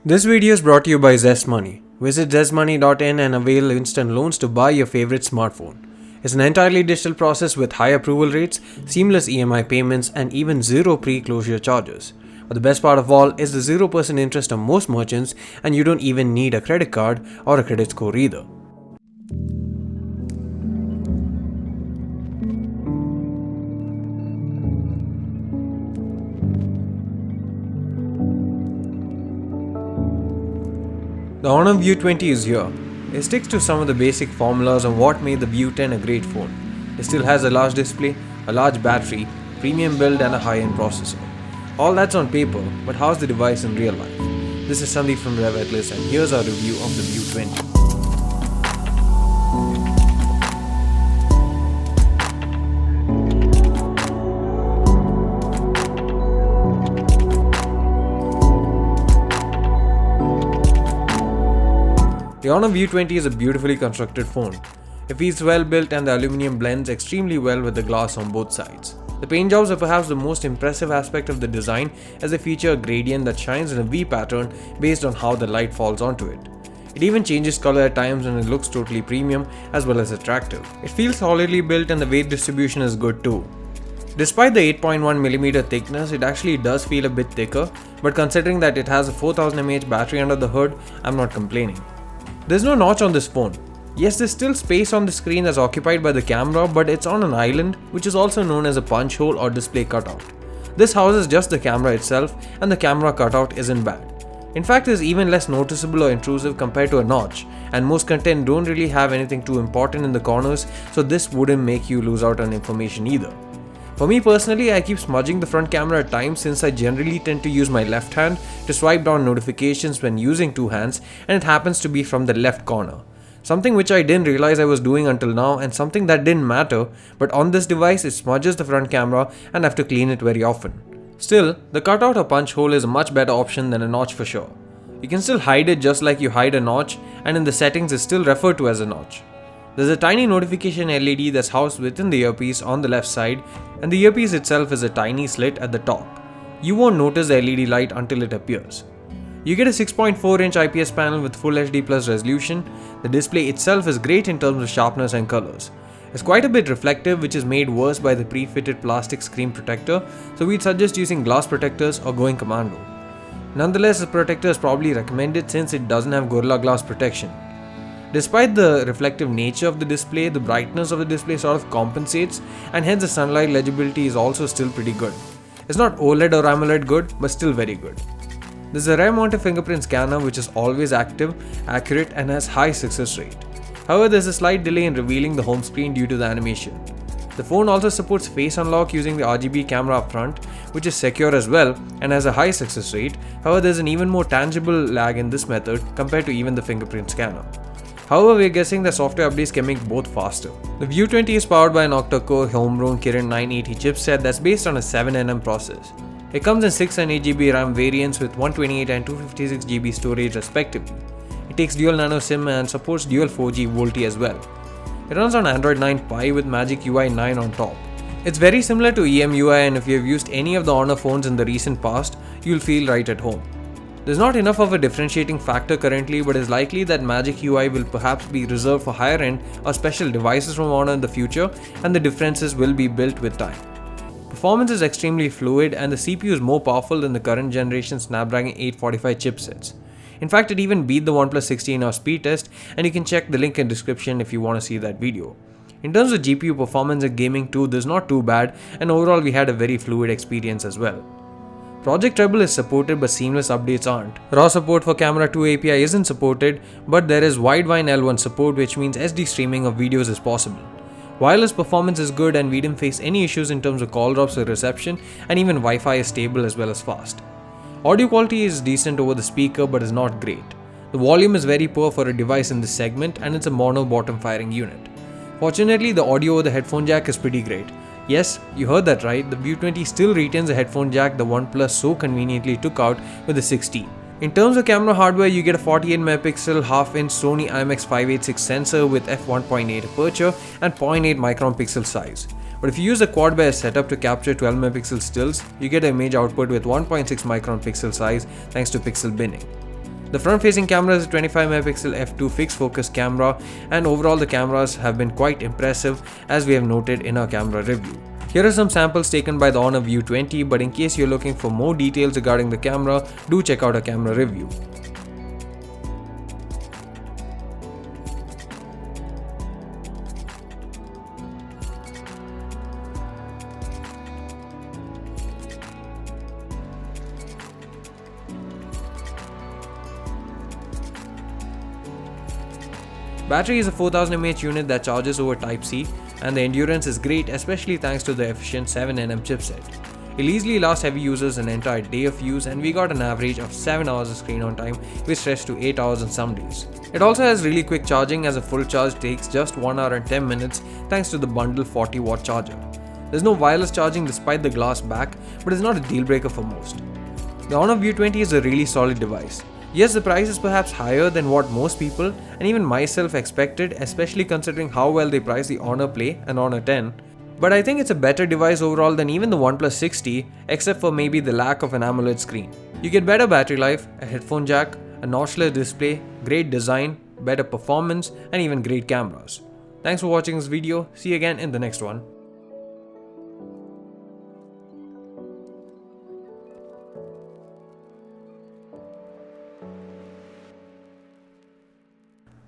This video is brought to you by ZestMoney. Visit zestmoney.in and avail instant loans to buy your favorite smartphone. It's an entirely digital process with high approval rates, seamless EMI payments, and even zero pre-closure charges. But the best part of all is the 0% interest on most merchants, and you don't even need a credit card or a credit score either. The Honor View 20 is here. It sticks to some of the basic formulas on what made the View 10 a great phone. It still has a large display, a large battery, premium build and a high-end processor. All that's on paper, but how's the device in real life? This is Sandeep from RevAtlas and here's our review of the View 20. The Honor View 20 is a beautifully constructed phone. It feels well built and the aluminum blends extremely well with the glass on both sides. The paint jobs are perhaps the most impressive aspect of the design, as they feature a gradient that shines in a V pattern based on how the light falls onto it. It even changes color at times and it looks totally premium as well as attractive. It feels solidly built and the weight distribution is good too. Despite the 8.1mm thickness, it actually does feel a bit thicker, but considering that it has a 4000 mAh battery under the hood, I'm not complaining. There's no notch on this phone. Yes, there's still space on the screen that's occupied by the camera, but it's on an island, which is also known as a punch hole or display cutout. This houses just the camera itself, and the camera cutout isn't bad. In fact, it's even less noticeable or intrusive compared to a notch, and most content don't really have anything too important in the corners, so this wouldn't make you lose out on information either. For me personally, I keep smudging the front camera at times since I generally tend to use my left hand to swipe down notifications when using two hands, and it happens to be from the left corner. Something which I didn't realize I was doing until now, and something that didn't matter, but on this device it smudges the front camera and I have to clean it very often. Still, the cutout or punch hole is a much better option than a notch for sure. You can still hide it just like you hide a notch, and in the settings it's still referred to as a notch. There's a tiny notification LED that's housed within the earpiece on the left side, and the earpiece itself is a tiny slit at the top. You won't notice the LED light until it appears. You get a 6.4-inch IPS panel with Full HD Plus resolution. The display itself is great in terms of sharpness and colors. It's quite a bit reflective, which is made worse by the pre-fitted plastic screen protector, so we'd suggest using glass protectors or going commando. Nonetheless, the protector is probably recommended since it doesn't have Gorilla Glass protection. Despite the reflective nature of the display, the brightness of the display sort of compensates, and hence the sunlight legibility is also still pretty good. It's not OLED or AMOLED good, but still very good. There's a rear mounted fingerprint scanner which is always active, accurate and has high success rate. However, there's a slight delay in revealing the home screen due to the animation. The phone also supports face unlock using the RGB camera up front, which is secure as well and has a high success rate. However, there's an even more tangible lag in this method compared to even the fingerprint scanner. However, we're guessing that software updates can make both faster. The View 20 is powered by an octa-core homegrown Kirin 980 chipset that's based on a 7nm process. It comes in 6 and 8GB RAM variants with 128 and 256GB storage respectively. It takes dual nano SIM and supports dual 4G VoLTE as well. It runs on Android 9 Pie with Magic UI 9 on top. It's very similar to EMUI, and if you have used any of the Honor phones in the recent past, you'll feel right at home. There's not enough of a differentiating factor currently, but it's likely that Magic UI will perhaps be reserved for higher end or special devices from Honor in the future, and the differences will be built with time. Performance is extremely fluid and the CPU is more powerful than the current generation Snapdragon 845 chipsets. In fact, it even beat the OnePlus 60 in our speed test, and you can check the link in description if you want to see that video. In terms of GPU performance and gaming too, this is not too bad, and overall we had a very fluid experience as well. Project Treble is supported but seamless updates aren't. RAW support for Camera 2 API isn't supported, but there is Widevine L1 support, which means SD streaming of videos is possible. Wireless performance is good and we didn't face any issues in terms of call drops or reception, and even Wi-Fi is stable as well as fast. Audio quality is decent over the speaker but is not great. The volume is very poor for a device in this segment, and it's a mono bottom firing unit. Fortunately, the audio over the headphone jack is pretty great. Yes, you heard that right, the View 20 still retains a headphone jack the OnePlus so conveniently took out with the 6T. In terms of camera hardware, you get a 48MP half-inch Sony IMX586 sensor with f1.8 aperture and 0.8 micron pixel size. But if you use a quad-bear setup to capture 12MP stills, you get an image output with 1.6 micron pixel size thanks to pixel binning. The front-facing camera is a 25 megapixel f2 fixed focus camera, and overall the cameras have been quite impressive as we have noted in our camera review. Here are some samples taken by the Honor View 20, but in case you're looking for more details regarding the camera, do check out our camera review. Battery is a 4000 mAh unit that charges over Type-C, and the endurance is great, especially thanks to the efficient 7nm chipset. It'll easily last heavy users an entire day of use, and we got an average of 7 hours of screen on time, which stretched to 8 hours on some days. It also has really quick charging, as a full charge takes just 1 hour and 10 minutes thanks to the bundle 40-watt charger. There's no wireless charging despite the glass back, but it's not a deal breaker for most. The Honor View 20 is a really solid device. Yes, the price is perhaps higher than what most people and even myself expected, especially considering how well they price the Honor Play and Honor 10. But I think it's a better device overall than even the OnePlus 60, except for maybe the lack of an AMOLED screen. You get better battery life, a headphone jack, a notchless display, great design, better performance, and even great cameras. Thanks for watching this video. See you again in the next one.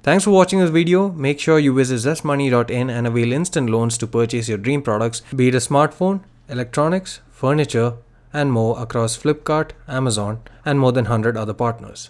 Thanks for watching this video. Make sure you visit zestmoney.in and avail instant loans to purchase your dream products, be it a smartphone, electronics, furniture, and more across Flipkart, Amazon, and more than 100 other partners.